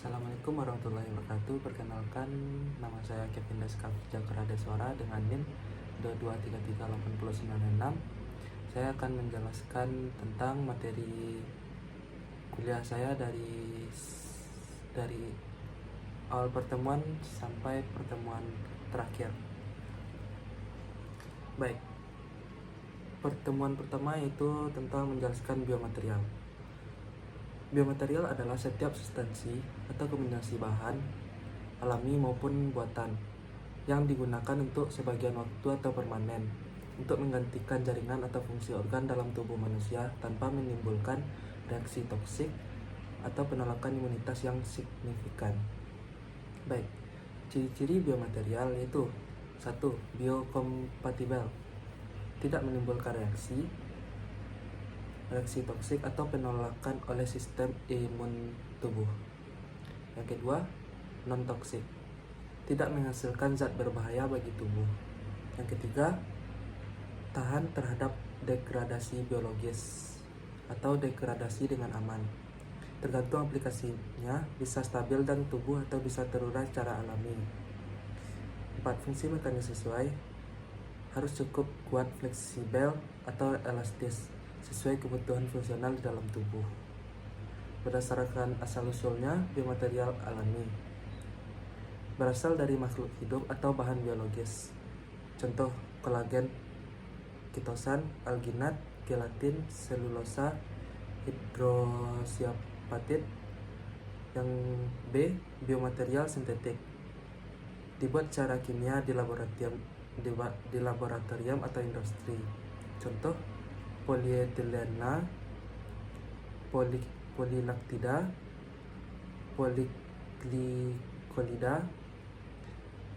Assalamualaikum warahmatullahi wabarakatuh. Perkenalkan, nama saya Kevin Deska Jakradeswara dengan NIM 2233896. Saya akan menjelaskan tentang materi kuliah saya dari awal pertemuan sampai pertemuan terakhir. Baik, pertemuan pertama yaitu tentang menjelaskan biomaterial. Biomaterial adalah setiap substansi atau kombinasi bahan alami maupun buatan yang digunakan untuk sebagian waktu atau permanen untuk menggantikan jaringan atau fungsi organ dalam tubuh manusia tanpa menimbulkan reaksi toksik atau penolakan imunitas yang signifikan. Baik, ciri-ciri biomaterial yaitu 1. Biokompatibel, tidak menimbulkan reaksi toksik atau penolakan oleh sistem imun tubuh. Yang kedua, non-toksik, tidak menghasilkan zat berbahaya bagi tubuh. Yang ketiga, tahan terhadap degradasi biologis atau degradasi dengan aman. Tergantung aplikasinya, bisa stabil dan tubuh atau bisa terurai secara alami. 4. Fungsi mekanis sesuai, harus cukup kuat, fleksibel atau elastis sesuai kebutuhan fungsional di dalam tubuh. Berdasarkan asal-usulnya, biomaterial alami berasal dari makhluk hidup atau bahan biologis. Contoh, kolagen, kitosan, alginat, gelatin, selulosa, hidroksiapatid. Yang B, biomaterial sintetik, dibuat secara kimia di laboratorium atau industri. Contoh, polietilena, polilaktida, poliglikolida,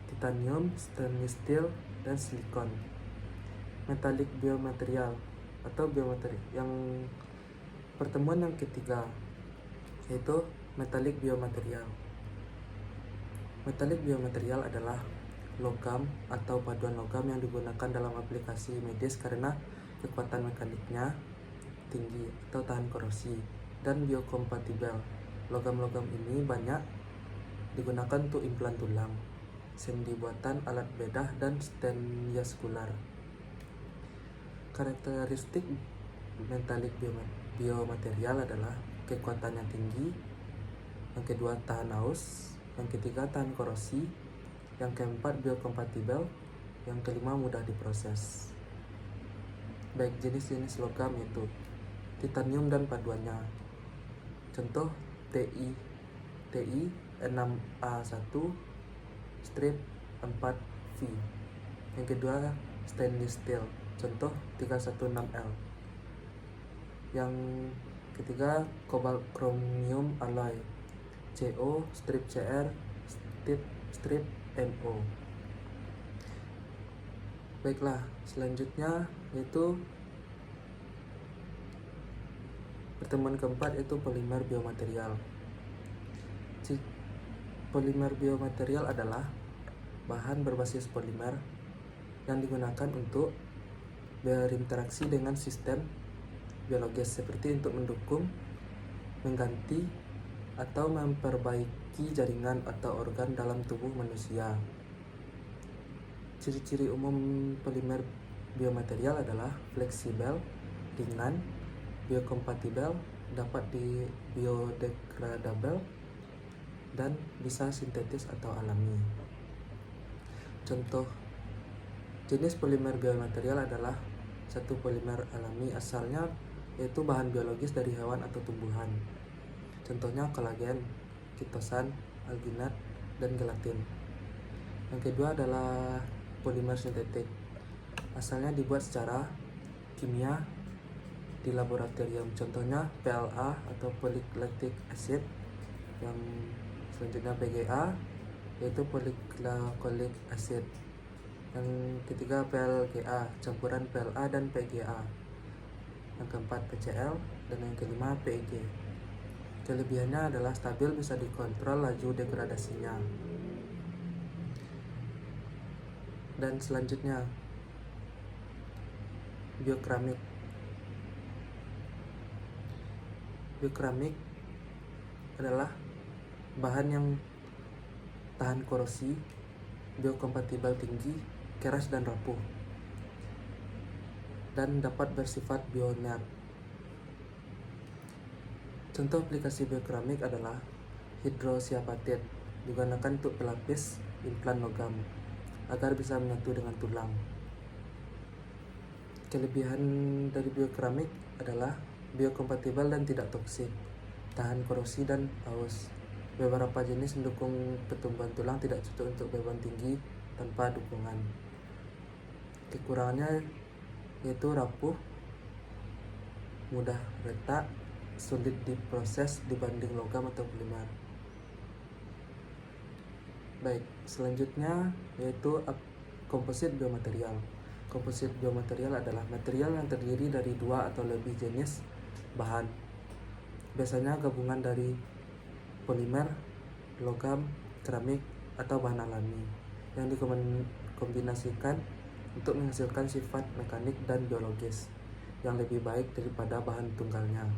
titanium, stainless steel, dan silikon. Metalik biomaterial atau biomateri. Yang pertemuan yang ketiga yaitu metalik biomaterial. Metalik biomaterial adalah logam atau paduan logam yang digunakan dalam aplikasi medis karena kekuatan mekaniknya tinggi atau tahan korosi dan biokompatibel. Logam-logam ini banyak digunakan untuk implan tulang, sendi buatan, alat bedah, dan stensiakular. Karakteristik metalik biomaterial adalah kekuatannya tinggi, yang kedua tahan haus, yang ketiga tahan korosi, yang keempat biokompatibel, yang kelima mudah diproses. Baik, jenis-jenis logam yaitu titanium dan paduannya. Contoh, TI 6A1 strip 4V. Yang kedua, stainless steel. Contoh, 316L. Yang ketiga, kobalt chromium alloy, CO strip CR strip NO. Baiklah, selanjutnya yaitu pertemuan keempat yaitu polimer biomaterial. Polimer biomaterial adalah bahan berbasis polimer yang digunakan untuk berinteraksi dengan sistem biologis seperti untuk mendukung, mengganti, atau memperbaiki jaringan atau organ dalam tubuh manusia. Ciri-ciri umum polimer biomaterial adalah fleksibel, ringan, biokompatibel, dapat biodegradable, dan bisa sintetis atau alami. Contoh jenis polimer biomaterial adalah satu polimer alami, asalnya yaitu bahan biologis dari hewan atau tumbuhan. Contohnya kolagen, kitosan, alginat, dan gelatin. Yang kedua adalah polimer sintetik, asalnya dibuat secara kimia di laboratorium. Contohnya PLA atau polylactic acid. Yang selanjutnya PGA yaitu polyglycolic acid. Yang ketiga PLGA, campuran PLA dan PGA. Yang keempat PCl, dan yang kelima PEG. Kelebihannya adalah stabil, bisa dikontrol laju degradasinya. Dan selanjutnya biokeramik. Biokeramik adalah bahan yang tahan korosi, biokompatibel tinggi, keras dan rapuh, dan dapat bersifat bioinert. Contoh aplikasi biokeramik adalah hidroksiapatit, digunakan untuk pelapis implan logam agar bisa menyatu dengan tulang. Kelebihan dari biokeramik adalah biokompatibel dan tidak toksik, tahan korosi dan aus. Beberapa jenis mendukung pertumbuhan tulang tidak cocok untuk beban tinggi tanpa dukungan. Kekurangannya yaitu rapuh, mudah retak, sulit diproses dibanding logam atau polimer. Baik, selanjutnya yaitu komposit biomaterial. Komposit biomaterial adalah material yang terdiri dari 2 atau lebih jenis bahan. Biasanya gabungan dari polimer, logam, keramik, atau bahan alami yang dikombinasikan untuk menghasilkan sifat mekanik dan biologis yang lebih baik daripada bahan tunggalnya.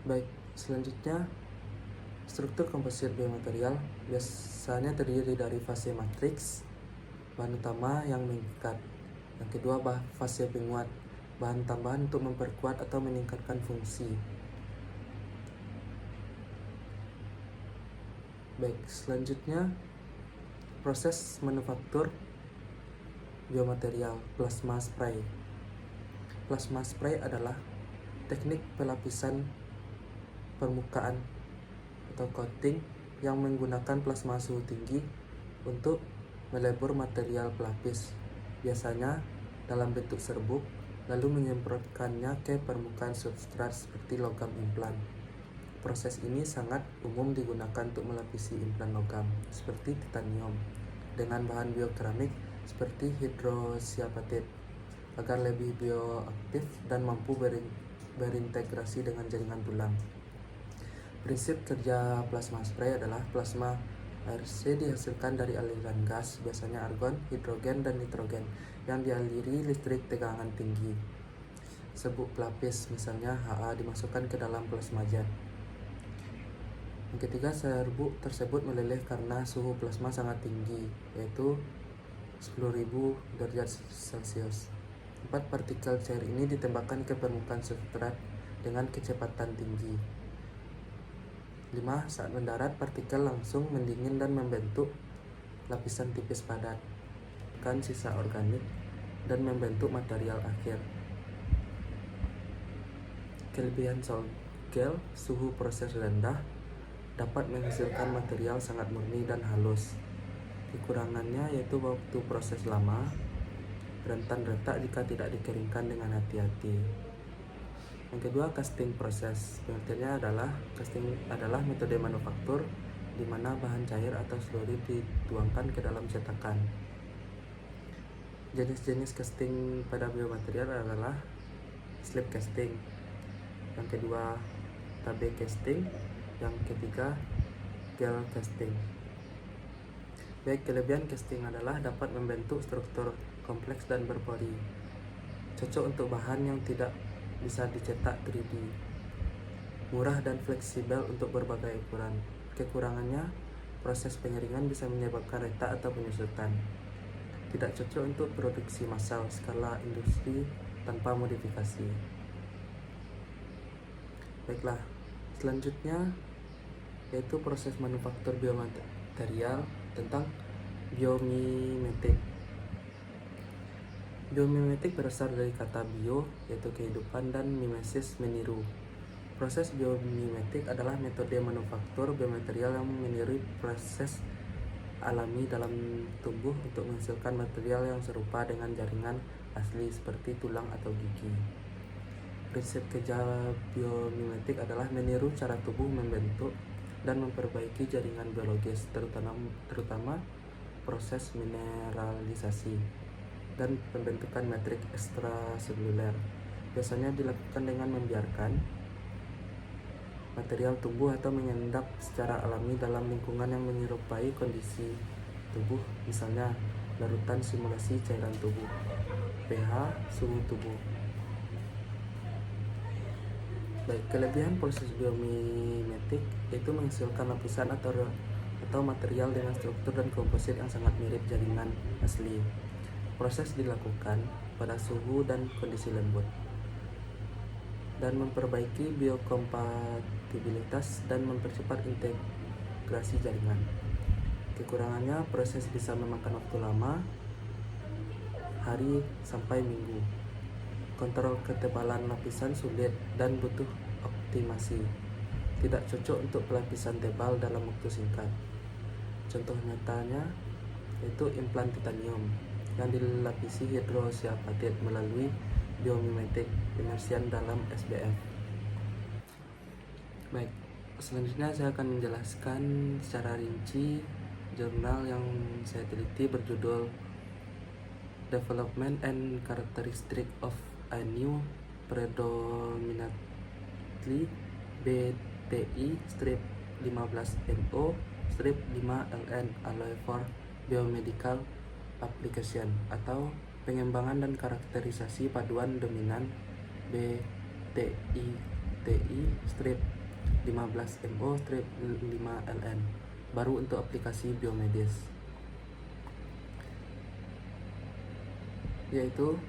Baik, selanjutnya struktur komposit biomaterial biasanya terdiri dari fase matriks, bahan utama yang mengikat. Yang kedua, fase penguat, bahan tambahan untuk memperkuat atau meningkatkan fungsi. Baik, selanjutnya proses manufaktur biomaterial plasma spray. Plasma spray adalah teknik pelapisan permukaan atau coating yang menggunakan plasma suhu tinggi untuk melebur material pelapis, biasanya dalam bentuk serbuk, lalu menyemprotkannya ke permukaan substrat seperti logam implan. Proses ini sangat umum digunakan untuk melapisi implan logam seperti titanium dengan bahan biokeramik seperti hidroksiapatit agar lebih bioaktif dan mampu berintegrasi dengan jaringan tulang. Prinsip kerja plasma spray adalah plasma ARC dihasilkan dari aliran gas, biasanya argon, hidrogen, dan nitrogen, yang dialiri listrik tegangan tinggi. Serbuk pelapis, misalnya HA, dimasukkan ke dalam plasma jet. Yang ketiga, serbuk tersebut meleleh karena suhu plasma sangat tinggi, yaitu 10.000 derajat Celcius. 4 partikel cair ini ditembakkan ke permukaan substrat dengan kecepatan tinggi. 5. Saat mendarat, partikel langsung mendingin dan membentuk lapisan tipis padat, kan sisa organik, dan membentuk material akhir. Kelebihan sol gel, suhu proses rendah, dapat menghasilkan material sangat murni dan halus. Kekurangannya yaitu waktu proses lama, rentan retak jika tidak dikeringkan dengan hati-hati. Yang kedua, casting proses. Pengertiannya adalah casting adalah metode manufaktur di mana bahan cair atau slurry dituangkan ke dalam cetakan. Jenis-jenis casting pada biomaterial adalah slip casting, yang kedua tabe casting, yang ketiga gel casting. Baik, kelebihan casting adalah dapat membentuk struktur kompleks dan berpori, cocok untuk bahan yang tidak bisa dicetak 3D, murah dan fleksibel untuk berbagai ukuran. Kekurangannya, proses pengeringan bisa menyebabkan retak atau penyusutan. Tidak cocok untuk produksi massal skala industri tanpa modifikasi. Baiklah, selanjutnya yaitu proses manufaktur biomaterial tentang biomimetik. Biomimetik berasal dari kata bio, yaitu kehidupan, dan mimesis, meniru. Proses biomimetik adalah metode manufaktur biomaterial yang meniru proses alami dalam tubuh untuk menghasilkan material yang serupa dengan jaringan asli seperti tulang atau gigi. Prinsip kerja biomimetik adalah meniru cara tubuh membentuk dan memperbaiki jaringan biologis, terutama proses mineralisasi dan pembentukan matrik ekstraseluler. Biasanya dilakukan dengan membiarkan material tumbuh atau mengendap secara alami dalam lingkungan yang menyerupai kondisi tubuh, misalnya larutan simulasi cairan tubuh, pH, suhu tubuh. Baik, kelebihan proses biomimetik yaitu menghasilkan lapisan atau material dengan struktur dan komposit yang sangat mirip jaringan asli. Proses dilakukan pada suhu dan kondisi lembut dan memperbaiki biokompatibilitas dan mempercepat integrasi jaringan. Kekurangannya, proses bisa memakan waktu lama, hari sampai minggu. Kontrol ketebalan lapisan sulit dan butuh optimasi. Tidak cocok untuk pelapisan tebal dalam waktu singkat. Contoh nyatanya yaitu implan titanium yang dilapisi hidroksiapatit melalui biomimetik immersion dalam SBF. Baik, selanjutnya saya akan menjelaskan secara rinci jurnal yang saya teliti berjudul Development and Characteristic of a New Predominantly BTI strip 15NO strip 5LN alloy for biomedical application atau pengembangan dan karakterisasi paduan dominan BTI strip 15MO strip 5LN baru untuk aplikasi biomedis, yaitu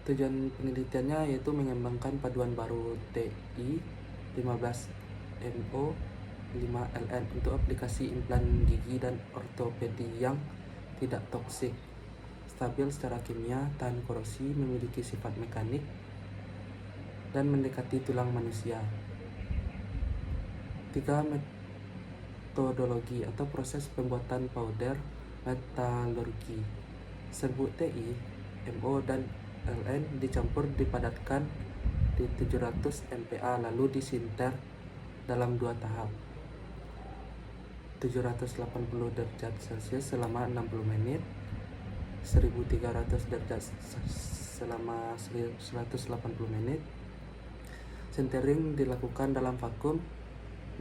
tujuan penelitiannya yaitu mengembangkan paduan baru TI 15MO 5LN untuk aplikasi implan gigi dan ortopedi yang tidak toksik, stabil secara kimia, tahan korosi, memiliki sifat mekanik, dan mendekati tulang manusia. 3. Metodologi atau proses pembuatan powder metalurgi. Serbuk TI, MO, dan LN dicampur dipadatkan di 700 MPa lalu disinter dalam 2 tahap. 780 derajat Celcius selama 60 menit, 1300 derajat selama 180 menit. Sintering dilakukan dalam vakum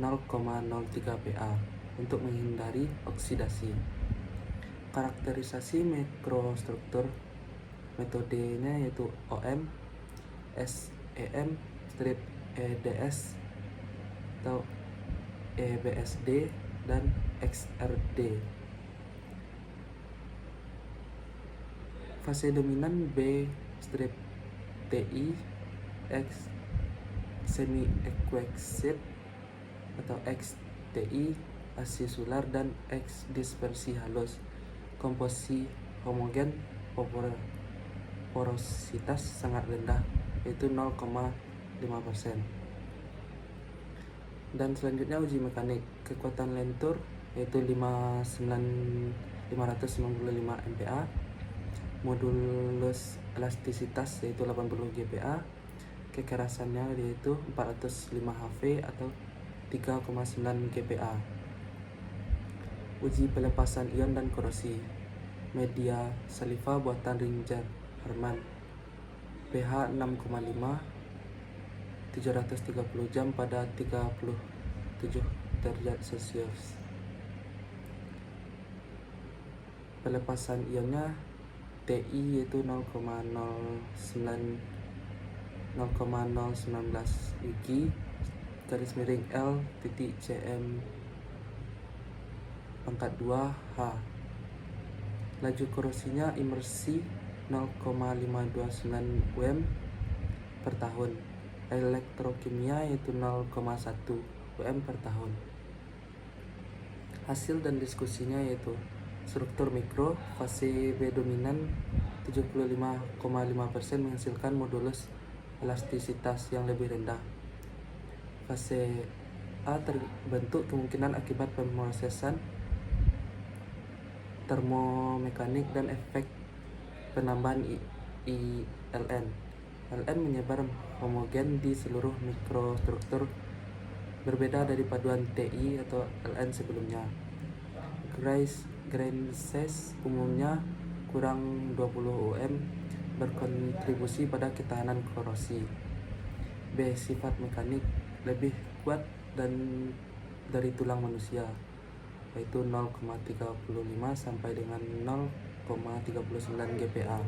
0,03 PA untuk menghindari oksidasi. Karakterisasi mikrostruktur metodenya yaitu OM, SEM, strip EDS atau EBSD, dan XRD. Fase dominan B strip TI, X semi equexit atau XTI asisular, dan X dispersi halus. Komposisi homogen, porositas sangat rendah yaitu 0,5%. Dan selanjutnya uji mekanik. Kekuatan lentur yaitu 595 MPa, modulus elastisitas yaitu 80 GPa, kekerasannya yaitu 405 Hv atau 3,9 GPa. Uji pelepasan ion dan korosi. Media saliva buatan Ringer Herman, pH 6,5, 730 jam pada 37 derajat Celcius. Pelepasan ionnya TI yaitu 0,019 Wiki garis miring L titik cm pangkat 2 H. Laju korosinya imersi 0,529 WM per tahun. Elektrokimia yaitu 0,1 WM per tahun. Hasil dan diskusinya yaitu struktur mikro, fase B dominan 75,5% menghasilkan modulus elastisitas yang lebih rendah. Fase A terbentuk kemungkinan akibat pemrosesan termomekanik dan efek penambahan ILN. LN menyebar homogen di seluruh mikrostruktur, berbeda dari paduan TI atau LN sebelumnya. Grain size umumnya kurang 20 ohm, berkontribusi pada ketahanan korosi. B. Sifat mekanik lebih kuat dari tulang manusia, yaitu 0,35 sampai dengan 0,39 GPa.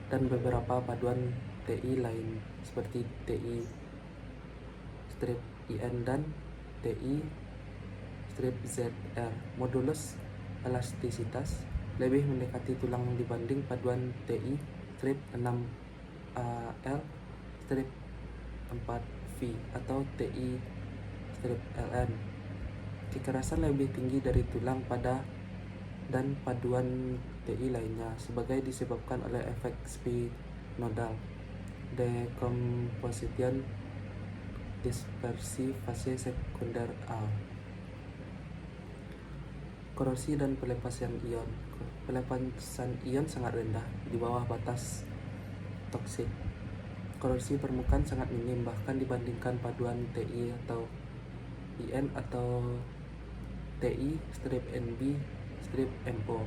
dan beberapa paduan TI lain seperti TI strip IN dan TI strip ZR. Modulus elastisitas lebih mendekati tulang dibanding paduan TI strip 6L strip 4V atau TI strip LN. Kekerasan lebih tinggi dari tulang pada dan paduan TI lainnya sebagai disebabkan oleh efek spinodal, decomposition, dispersi fase sekunder A. Korosi dan pelepasan ion. Pelepasan ion sangat rendah di bawah batas toksik. Korosi permukaan sangat minim bahkan dibandingkan paduan TI atau IN atau TI strip NB strip MO.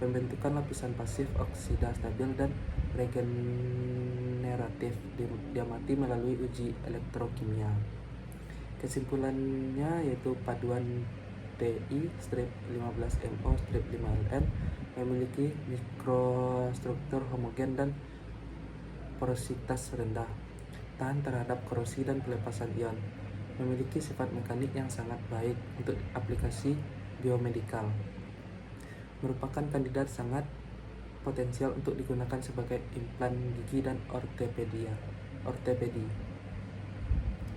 Pembentukan lapisan pasif oksida stabil dan regeneratif diamati melalui uji elektrokimia. Kesimpulannya yaitu paduan TI strip 15MO strip 5LN memiliki mikrostruktur homogen dan porositas rendah, tahan terhadap korosi dan pelepasan ion, memiliki sifat mekanik yang sangat baik untuk aplikasi biomedikal, merupakan kandidat sangat potensial untuk digunakan sebagai implan gigi dan ortopedi.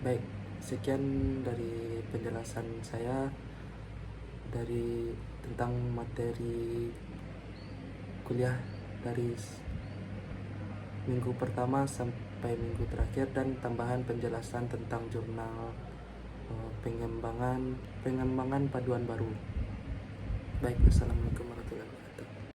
Baik, sekian dari penjelasan saya dari tentang materi kuliah dari minggu pertama sampai minggu terakhir dan tambahan penjelasan tentang jurnal pengembangan paduan baru. Baik, assalamualaikum.